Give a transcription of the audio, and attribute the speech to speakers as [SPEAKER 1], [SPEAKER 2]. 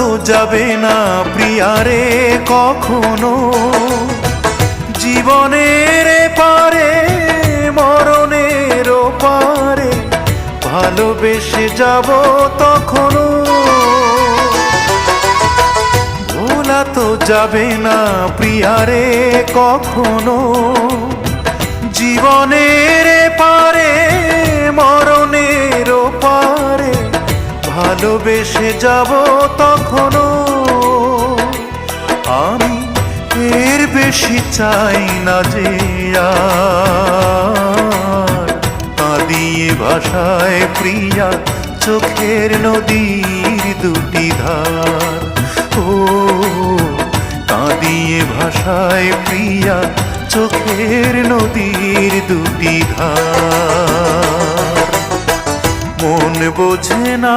[SPEAKER 1] তো যাবে না প্রিয়ারে কখনো, জীবনের পারে মরণের পারে ভালোবেসে যাব তখনো। ভোলা তো যাবে না প্রিয়ারে কখনো, জীবনের পারে মরণের পারে ভালোবেসে যাব তখনো। আমি এর বেশি চাই না যে আর কাঁদিয়ে ভাষায় প্রিয়া চোখের নদীর দুটি ধার। ও কাঁদিয়ে ভাষায় প্রিয়া চোখের নদীর দুটি ধার। মন বোঝে না